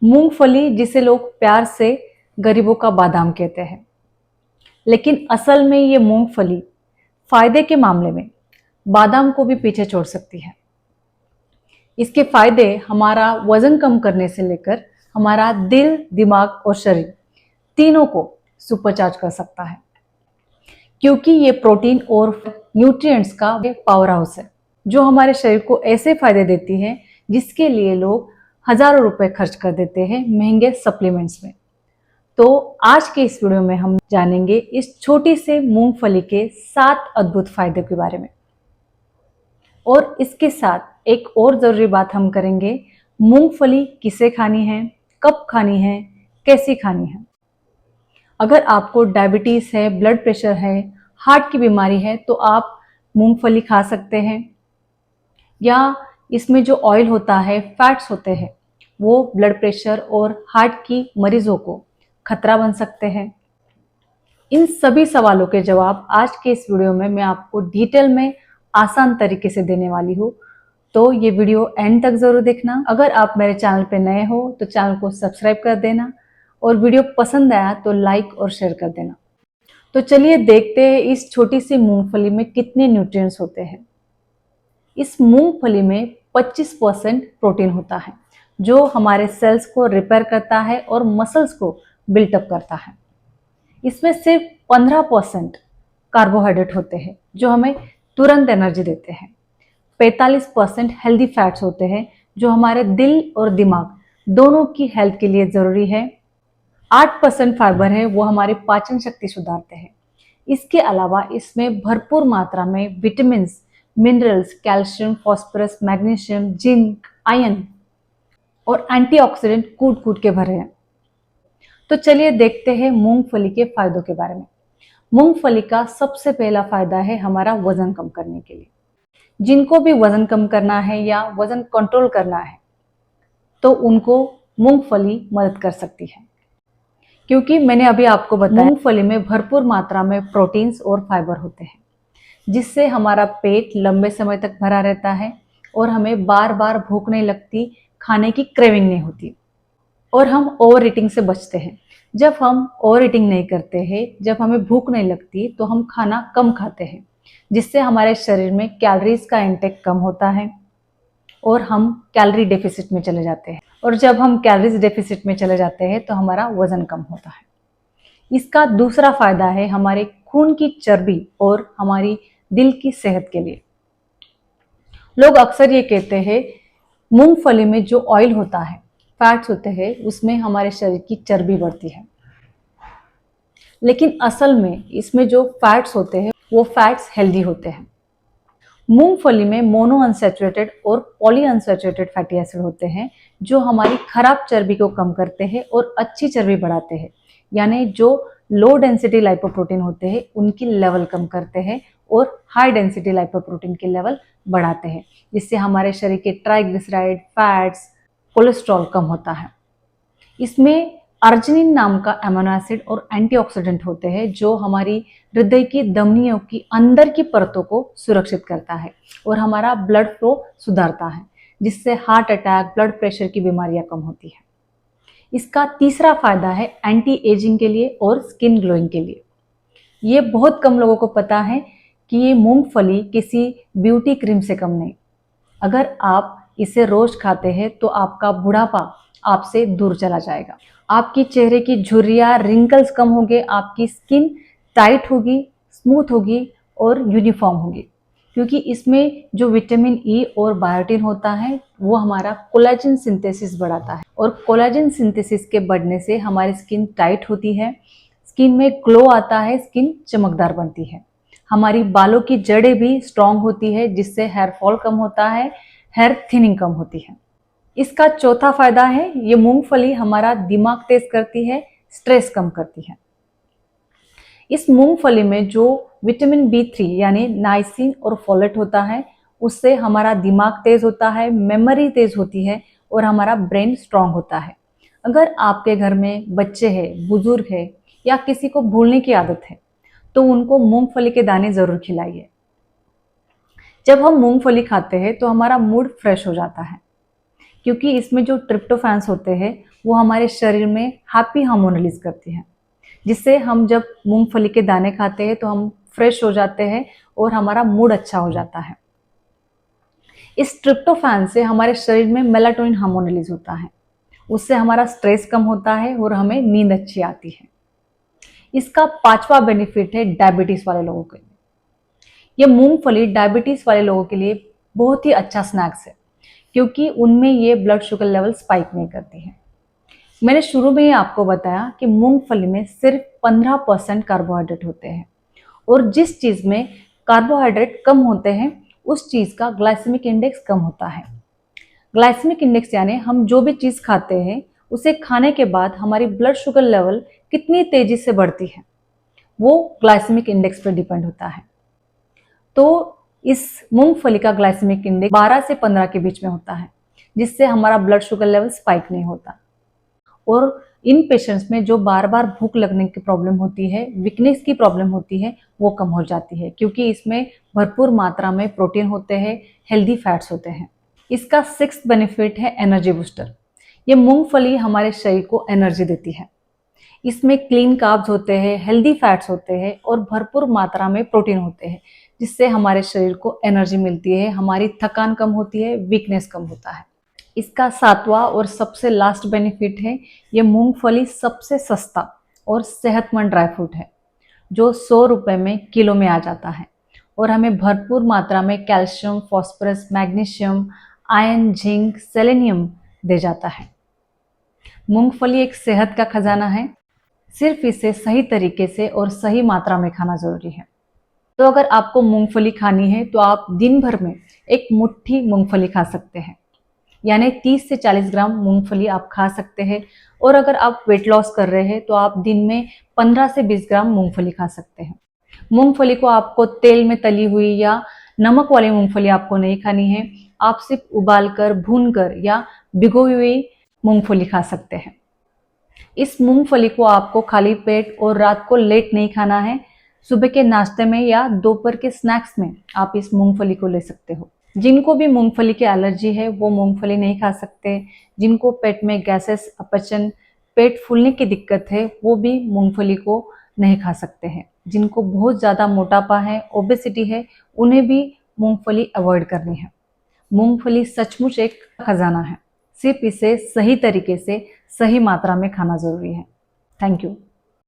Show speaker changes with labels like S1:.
S1: मूंगफली जिसे लोग प्यार से गरीबों का बादाम कहते हैं, लेकिन असल में ये मूंगफली फायदे के मामले में बादाम को भी पीछे छोड़ सकती है। इसके फायदे हमारा वजन कम करने से लेकर हमारा दिल, दिमाग और शरीर तीनों को सुपरचार्ज कर सकता है, क्योंकि ये प्रोटीन और न्यूट्रिएंट्स का पावर हाउस है जो हमारे शरीर को ऐसे फायदे देती है जिसके लिए लोग हजारों रुपए खर्च कर देते हैं महंगे सप्लीमेंट्स में। तो आज के इस वीडियो में हम जानेंगे इस छोटी से मूंगफली के 7 अद्भुत फायदे के बारे में। और इसके साथ एक और जरूरी बात हम करेंगे, मूंगफली किसे खानी है, कब खानी है, कैसी खानी है। अगर आपको डायबिटीज है, ब्लड प्रेशर है, हार्ट की बीमारी है तो आप मूंगफली खा सकते हैं। या इसमें जो ऑयल होता है, फैट्स होते हैं, वो ब्लड प्रेशर और हार्ट की मरीजों को खतरा बन सकते हैं। इन सभी सवालों के जवाब आज के इस वीडियो में मैं आपको डिटेल में आसान तरीके से देने वाली हूँ, तो ये वीडियो एंड तक जरूर देखना। अगर आप मेरे चैनल पे नए हो तो चैनल को सब्सक्राइब कर देना और वीडियो पसंद आया तो लाइक और शेयर कर देना। तो चलिए देखते हैं इस छोटी सी मूंगफली में कितने न्यूट्रिएंट्स होते हैं। इस मूंगफली में 25% प्रोटीन होता है जो हमारे सेल्स को रिपेयर करता है और मसल्स को बिल्टअप करता है। इसमें सिर्फ 15% कार्बोहाइड्रेट होते हैं जो हमें तुरंत एनर्जी देते हैं। 45% हेल्दी फैट्स होते हैं जो हमारे दिल और दिमाग दोनों की हेल्थ के लिए जरूरी है। 8% फाइबर है, वो हमारी पाचन शक्ति सुधारते हैं। इसके अलावा इसमें भरपूर मात्रा में vitamin, minerals, calcium, phosphorus, magnesium, zinc, iron और एंटीऑक्सीडेंट कूट कूट के भरे हैं। तो चलिए देखते हैं मूंगफली के फायदों के बारे में। मूंगफली का सबसे पहला फायदा है हमारा वजन कम करने के लिए। जिनको भी वजन कम करना है या वजन कंट्रोल करना है तो उनको मूंगफली मदद कर सकती है, क्योंकि मैंने अभी आपको बताया मूंगफली में भरपूर मात्रा में प्रोटीन्स और फाइबर होते हैं, जिससे हमारा पेट लंबे समय तक भरा रहता है और हमें बार बार भूख नहीं लगती, खाने की क्रेविंग नहीं होती और हम ओवर ईटिंग से बचते हैं। जब हम ओवर ईटिंग नहीं करते हैं, जब हमें भूख नहीं लगती तो हम खाना कम खाते हैं, जिससे हमारे शरीर में कैलोरीज का इंटेक कम होता है और हम कैलोरी डेफिसिट में चले जाते हैं। और जब हम कैलोरीज डेफिसिट में चले जाते हैं तो हमारा वजन कम होता है। इसका दूसरा फायदा है हमारे खून की चर्बी और हमारी दिल की सेहत के लिए। लोग अक्सर ये कहते हैं मूंगफली में जो ऑयल होता है, फैट्स होते हैं, उसमें हमारे शरीर की चर्बी बढ़ती है, लेकिन असल में इसमें जो फैट्स होते हैं वो फैट्स हेल्दी होते हैं। मूंगफली में मोनो अनसैचुरेटेड और पॉली अनसैचुरेटेड फैटी एसिड होते हैं जो हमारी खराब चर्बी को कम करते हैं और अच्छी चर्बी बढ़ाते हैं। यानी जो लो डेंसिटी लाइपोप्रोटीन होते हैं उनकी लेवल कम करते हैं और हाई डेंसिटी लाइपोप्रोटीन की लेवल बढ़ाते हैं, जिससे हमारे शरीर के ट्राइग्लिसराइड, फैट्स, कोलेस्ट्रॉल कम होता है। इसमें अर्जिनिन नाम का अमीनो एसिड और एंटीऑक्सीडेंट होते हैं जो हमारी हृदय की धमनियों की अंदर की परतों को सुरक्षित करता है और हमारा ब्लड फ्लो सुधारता है, जिससे हार्ट अटैक, ब्लड प्रेशर की बीमारियां कम होती है। इसका तीसरा फायदा है एंटी एजिंग के लिए और स्किन ग्लोइंग के लिए। ये बहुत कम लोगों को पता है कि ये मूंगफली किसी ब्यूटी क्रीम से कम नहीं। अगर आप इसे रोज खाते हैं तो आपका बुढ़ापा आपसे दूर चला जाएगा, आपकी चेहरे की झुर्रियां, रिंकल्स कम होंगे, आपकी स्किन टाइट होगी, स्मूथ होगी और यूनिफॉर्म होगी, क्योंकि इसमें जो विटामिन ई और बायोटिन होता है वो हमारा कोलेजन सिंथेसिस बढ़ाता है और कोलेजन सिंथेसिस के बढ़ने से हमारी स्किन टाइट होती है, स्किन में ग्लो आता है, स्किन चमकदार बनती है। हमारी बालों की जड़ें भी स्ट्रांग होती है, जिससे हेयर फॉल कम होता है, हेयर थिनिंग कम होती है। इसका चौथा फायदा है ये मूंगफली हमारा दिमाग तेज करती है, स्ट्रेस कम करती है। इस मूंगफली में जो विटामिन B3 यानी नाइसिन और फोलेट होता है, उससे हमारा दिमाग तेज होता है, मेमोरी तेज होती है और हमारा ब्रेन स्ट्रांग होता है। अगर आपके घर में बच्चे हैं, बुजुर्ग है या किसी को भूलने की आदत है तो उनको मूंगफली के दाने जरूर खिलाइए। जब हम मूंगफली खाते हैं तो हमारा मूड फ्रेश हो जाता है, क्योंकि इसमें जो ट्रिप्टोफैन्स होते हैं वो हमारे शरीर में हैप्पी हार्मोन रिलीज करती हैं, जिससे हम जब मूंगफली के दाने खाते हैं तो हम फ्रेश हो जाते हैं और हमारा मूड अच्छा हो जाता है। इस ट्रिप्टोफैन से हमारे शरीर में मेलाटोनिन हार्मोन रिलीज होता है, उससे हमारा स्ट्रेस कम होता है और हमें नींद अच्छी आती है। इसका 5वां बेनिफिट है डायबिटीज वाले लोगों के लिए। ये मूंगफली डायबिटीज वाले लोगों के लिए बहुत ही अच्छा स्नैक्स है, क्योंकि उनमें ये ब्लड शुगर लेवल स्पाइक नहीं करती है। मैंने शुरू में ही आपको बताया कि मूंगफली में सिर्फ 15% कार्बोहाइड्रेट होते हैं, और जिस चीज़ में कार्बोहाइड्रेट कम होते हैं उस चीज़ का ग्लाइसेमिक इंडेक्स कम होता है। ग्लाइसेमिक इंडेक्स यानी हम जो भी चीज़ खाते हैं उसे खाने के बाद हमारी ब्लड शुगर लेवल कितनी तेजी से बढ़ती है, वो ग्लाइसेमिक इंडेक्स पर डिपेंड होता है। तो इस मूंगफली का ग्लाइसेमिक इंडेक्स 12 से 15 के बीच में होता है, जिससे हमारा ब्लड शुगर लेवल स्पाइक नहीं होता। और इन पेशेंट्स में जो बार बार भूख लगने की प्रॉब्लम होती है, वीकनेस की प्रॉब्लम होती है, वो कम हो जाती है, क्योंकि इसमें भरपूर मात्रा में प्रोटीन होते हैं, हेल्दी फैट्स होते हैं। इसका 6th बेनिफिट है एनर्जी बूस्टर। ये मूंगफली हमारे शरीर को एनर्जी देती है। इसमें क्लीन कार्ब्स होते हैं, हेल्दी फैट्स होते हैं और भरपूर मात्रा में प्रोटीन होते हैं, जिससे हमारे शरीर को एनर्जी मिलती है, हमारी थकान कम होती है, वीकनेस कम होता है। इसका 7वां और सबसे लास्ट बेनिफिट है, ये मूंगफली सबसे सस्ता और सेहतमंद ड्राई फ्रूट है, जो 100 रुपये में किलो में आ जाता है और हमें भरपूर मात्रा में calcium, phosphorus, magnesium, iron, zinc, selenium दे जाता है। मूंगफली एक सेहत का खजाना है, सिर्फ इसे सही तरीके से और सही मात्रा में खाना जरूरी है। तो अगर आपको मूंगफली खानी है तो आप दिन भर में एक मुट्ठी मूंगफली खा सकते हैं, यानी 30 से 40 ग्राम मूंगफली आप खा सकते हैं। और अगर आप वेट लॉस कर रहे हैं तो आप दिन में 15 से 20 ग्राम मूंगफली खा सकते हैं। मूंगफली को आपको तेल में तली हुई या नमक वाली मूंगफली आपको नहीं खानी है, आप सिर्फ उबालकर, भूनकर या भिगोई हुई मूंगफली खा सकते हैं। इस मूंगफली को आपको खाली पेट और रात को लेट नहीं खाना है। सुबह के नाश्ते में या दोपहर के स्नैक्स में आप इस मूंगफली को ले सकते हो। जिनको भी मूंगफली की एलर्जी है वो मूंगफली नहीं खा सकते। जिनको पेट में गैसेस, अपचन, पेट फूलने की दिक्कत है वो भी मूंगफली को नहीं खा सकते हैं। जिनको बहुत ज़्यादा मोटापा है, ओबेसिटी है, उन्हें भी मूंगफली अवॉइड करनी है। मूंगफली सचमुच एक खजाना है, सिर्फ इसे सही तरीके से, सही मात्रा में खाना जरूरी है। Thank you.